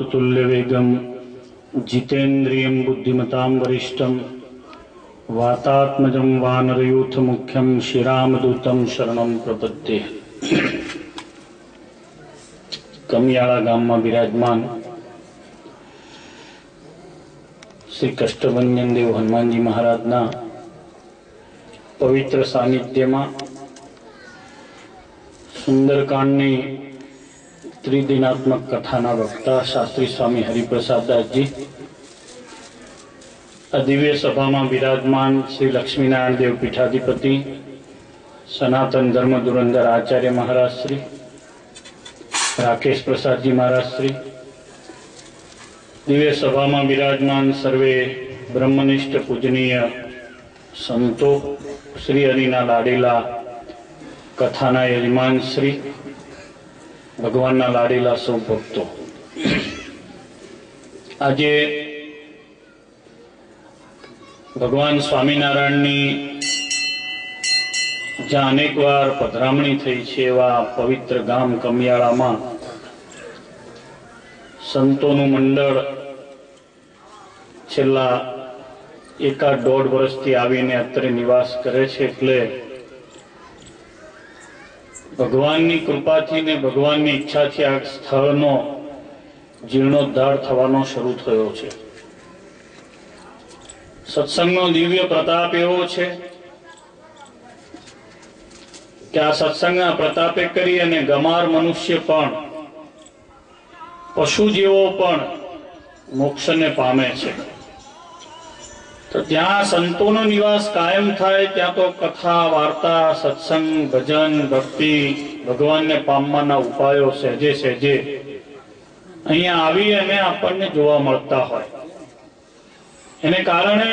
तुल्यवेगं जितेन्द्रियं बुद्धिमतां वरिष्ठं वातात्मजं वानरयूथमुख्यं श्रीरामदूतं शरणं प्रपद्ये। कमियाळा गामમાં विराजमान श्री कष्टभंजन देव हनुमानजी महाराजना पवित्र सानिध्यમાં सुंदरकांडની त्रिदिनात्मक कथाना वक्ता शास्त्री स्वामी हरिप्रसाद दासजी, दिव्य सभा में विराजमान श्री लक्ष्मीनारायण देव पीठाधिपति सनातन धर्म धुरंधर आचार्य महाराज श्री राकेश प्रसाद जी महाराज श्री, दिव्य सभा में विराजमान सर्वे ब्रह्मनिष्ठ पूजनीय संतो, श्री हरिना लाडेला कथाना यजमान श्री, भगवान ना लाडेला सौ भक्तो, आज भगवान स्वामीनारायण ज्यां अनेक वार पधरामणी थई छे एवा पवित्र गाम कमियाळा में संतोनु मंडळ छेल्ला एकाद 1.5 वर्षथी आवीने अत्रे निवास करे छे। एटले भगवाननी कृपाथी ने भगवाननी इच्छाथी आ स्थळनो जीर्णोद्धार थवानो शरू थयो छे। सत्संगनो दिव्य प्रताप एवो छे कि आ सत्संगना प्रतापे करी अने गमार मनुष्य पण पशु जेवो पण मोक्षने पामे छे। तो त्यां संतोनो निवास कायम थाय, त्यां तो कथा वार्ता सत्संग भजन भक्ति भगवान ने पामवाना उपायो सहजे सहजे अहींया आवी अने आपणने जोवा मळता होय। एने कारणे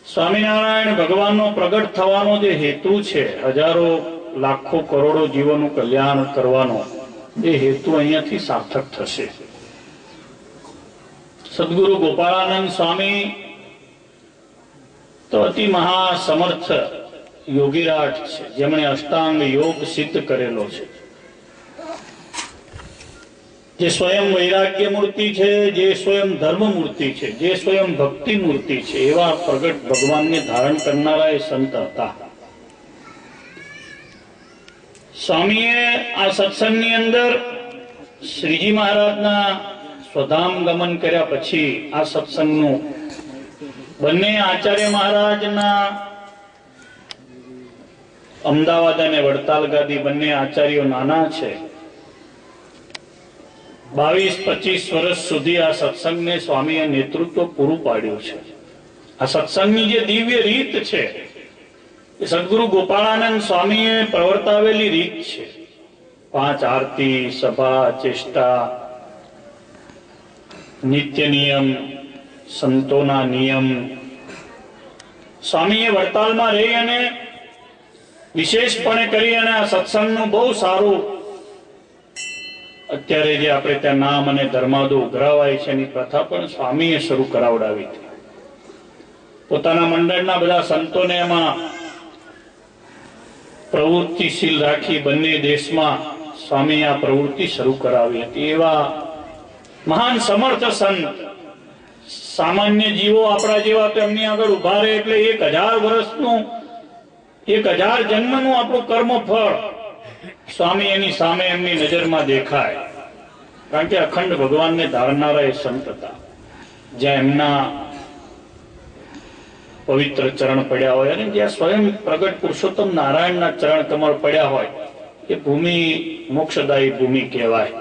स्वामीनारायण भगवाननो प्रगट थवानो जे हेतु छे, हजारों लाखों करोड़ों जीवोनुं कल्याण करवानो ए हेतु अहींयाथी सार्थक थशे। सद्गुरु गोपाळानंद स्वामी तो अति महासमर्थ योगीराज छे, जेमणे अष्टांग योग सिद्ध करेलो छे। जे स्वयं वैराग्य मूर्ति छे, जे स्वयं धर्म मूर्ति छे, जे स्वयं भक्ति मूर्ति छे, एवा प्रगट भगवान ने धारण करनारा ए संत हता। स्वामीए आ सत्संगनी अंदर श्रीजी महाराजना स्वधाम गमन कर्या पछी आ सत्संगनुं बने आचार्य महाराजना अमदावाद अने वडताल गादी बने आचार्यो नाना छे। 22-25 वर्ष सुधी आ सत्संग ने स्वामीए नेतृत्व पूरुं पाड्युं छे। आ सत्संगनी जे दिव्य रीत छे ए सद्गुरु गोपाळानंद स्वामीए प्रवर्तावेली रीत छे। 5 आरती, सभा, चेष्टा, नित्य नियम, संतोना नियम स्वामीए वडताल में रही अने विशेषपणे करी अने आ सत्संगनुं बहु सारूं अत्यारे जे आपणे त्यां नाम अने धर्मादो उघरावाय छे एनी प्रथा पण स्वामीए शरू करावडावी हती। पोताना मंडळना बधा संतोने एमां प्रवृत्तिशील राखी बंने देशमां स्वामीए आ प्रवृत्ति शरू करावी हती। एवा महान समर्थ संत सामान्य जीवो आपड़ा जेवा तेमनी आगळ उभा रहे एटले 1000 वर्षनुं 1000 जन्मनुं आपणुं कर्मफळ स्वामी एनी सामे एमनी नजरमां देखाय। कारण के अखंड भगवान ने धारनारा ए संत हता। ज्यां एमना पवित्र चरण पड्या होय अने ज्यां स्वयं प्रगट पुरुषोत्तम नारायणना चरण कमळ पड्या होय ए भूमि मोक्षदायी भूमि कहेवाय।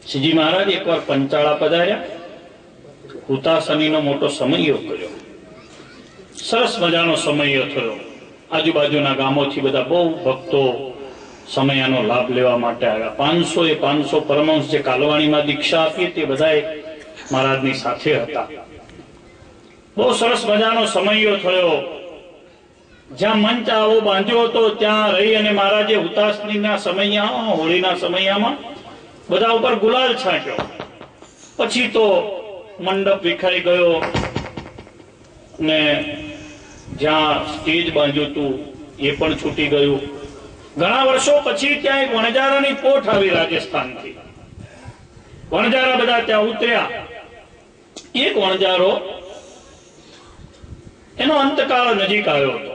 श्रीजी महाराज एक वार पंचाळा पधार्या, हुताशनीनो मोटो समयो कर्यो। सरस मजानो समयो थयो। आजुबाजुना गामोथी बधा बहु भक्तो समयनो लाभ लेवा माटे आव्या। 500 परमहंस जे कालवाणीमां दीक्षा आपी ते बधाए महाराजनी साथे हता। बहु सरस मजानो समयो थयो। ज्यां मंच आवो बांध्यो हतो त्यां रही अने महाराजे हुताशनीना समयમાં હોળીના સમયમાં બધા ઉપર ગુલાલ છાંટ્યો। પછી તો મંડપ વિખાઈ ગયો ને જ્યાં સ્ટેજ બાંધ્યું હતું એ પણ છૂટી ગયું। ઘણા વર્ષો પછી ત્યાં એક વણજારાની પોઠ આવી રાજસ્થાનથી। વણજારા બધા ત્યાં ઉતર્યા. એક વણજારો એનો અંતકાળ નજીક આવ્યો હતો.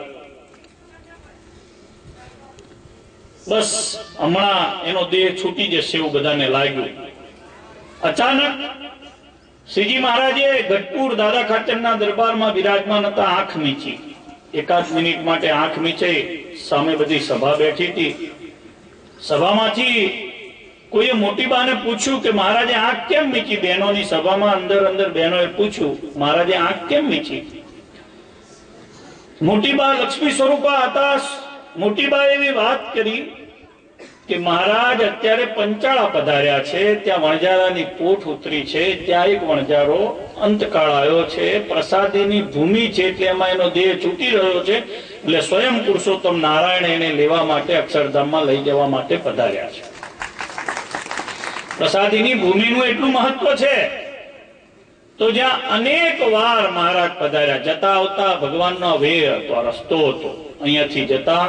બસ હમણાં એનો દેહ છૂટી જશે એવું બધાને લાગ્યું. અચાનક શ્રીજી મહારાજે ગઢપુર દાદા ખાચરના દરબારમાં વિરાજમાન હતા. આંખ મીચી, એકાદ મિનિટ માટે આંખ મીચી. સામે બધી સભા બેઠી હતી. સભામાંથી કોઈએ મોટી બાને પૂછ્યું કે મહારાજે આંખ કેમ મીચી? બહેનોની સભામાં અંદર બહેનોએ પૂછ્યું, મહારાજે આંખ કેમ મીચી? મોટી બા લક્ષ્મી સ્વરૂપા હતા. મોટી બા એવી વાત કરી કે મહારાજ અત્યારે પંચાળા પધાર્યા છે, ત્યાં વણજારાની પોઠ ઉતરી છે, ત્યાં એક વણજારો અંતકાળ આવ્યો છે, પ્રસાદીની ભૂમિ છે, એટલે એમાં એનો દેહ છૂટી રહ્યો છે, એટલે સ્વયં પુરુષોત્તમ નારાયણ એને લેવા માટે અક્ષરધામમાં લઈ જવા માટે પધાર્યા છે. પ્રસાદીની ભૂમિનું એટલું મહત્વ છે તો જ્યાં અનેક વાર મહારાજ પધાર્યા. જતા આવતા ભગવાનનો વેર હતો, રસ્તો હતો. અહીંયાથી જતા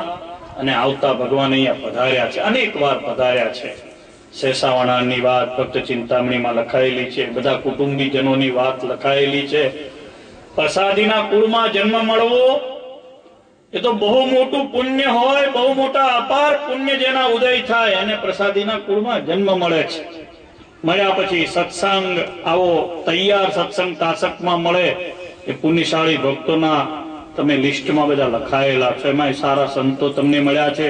અને આવતા ભગવાન અહીંયા પધાર્યા છે, અનેક વાર પધાર્યા છે. શેષાવાણાની વાત ભક્ત ચિંતામણીમાં લખાયેલી છે, બધા કુટુંબીજનોની વાત લખાયેલી છે. પ્રસાદીના કુળમાં જન્મ મળવો એ તો બહુ મોટું પુણ્ય હોય, બહુ મોટા અપાર પુણ્ય જેના ઉદય થાય અને પ્રસાદીના કુળમાં જન્મ મળે છે. મળ્યા પછી સત્સંગ આવો તૈયાર સત્સંગ તાસકમાં મળે એ પુણ્યશાળી ભક્તોના તમે લિસ્ટમાં બધા લખાયેલા છે. એમાં સારા સંતો તમને મળ્યા છે.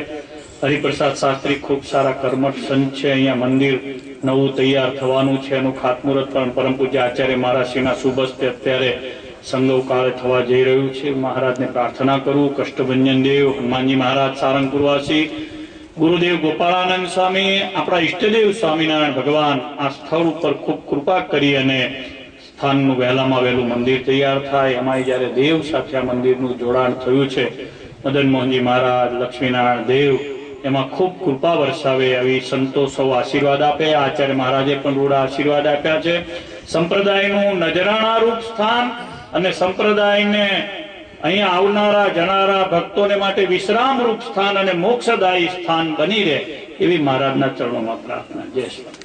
હરિપ્રસાદ શાસ્ત્રી ખૂબ સારા કર્મઠ સંત છે. અહીંયા મંદિર નવું તૈયાર થવાનું છે, એનું ખાતમુહૂર્ત પણ પરમ પૂજ્ય આચાર્ય મહારાજશ્રીના શુભ હસ્તે અત્યારે સંગવકાળે થવા જઈ રહ્યું છે. મહારાજને પ્રાર્થના કરું, કષ્ટભંજન દેવ, હનુમાનજી મહારાજ સારંગપુરવાસી, ગુરુદેવ ગોપાળાનંદ સ્વામી, આપણા ઈષ્ટદેવ સ્વામિનારાયણ ભગવાન આ સ્થળ ઉપર ખૂબ કૃપા કરી અને સ્થાનનું વહેલામાં વહેલું મંદિર તૈયાર થાય. એમાં જયારે દેવ સાથે આ મંદિરનું જોડાણ થયું છે, મદન મોહનજી મહારાજ, લક્ષ્મીનારાયણ દેવ એમાં ખૂબ કૃપા વરસાવે આવી સંતો સૌ આશીર્વાદ આપે. આચાર્ય મહારાજે પણ રૂડા આશીર્વાદ આપ્યા છે. સંપ્રદાયનું નજરાણા રૂપ સ્થાન અને સંપ્રદાયને અહીંયા આવનારા જનારા ભક્તોને માટે વિશ્રામ રૂપ સ્થાન અને મોક્ષદાયી સ્થાન બની રહે એવી મહારાજના ચરણોમાં પ્રાર્થના. જય શ્રી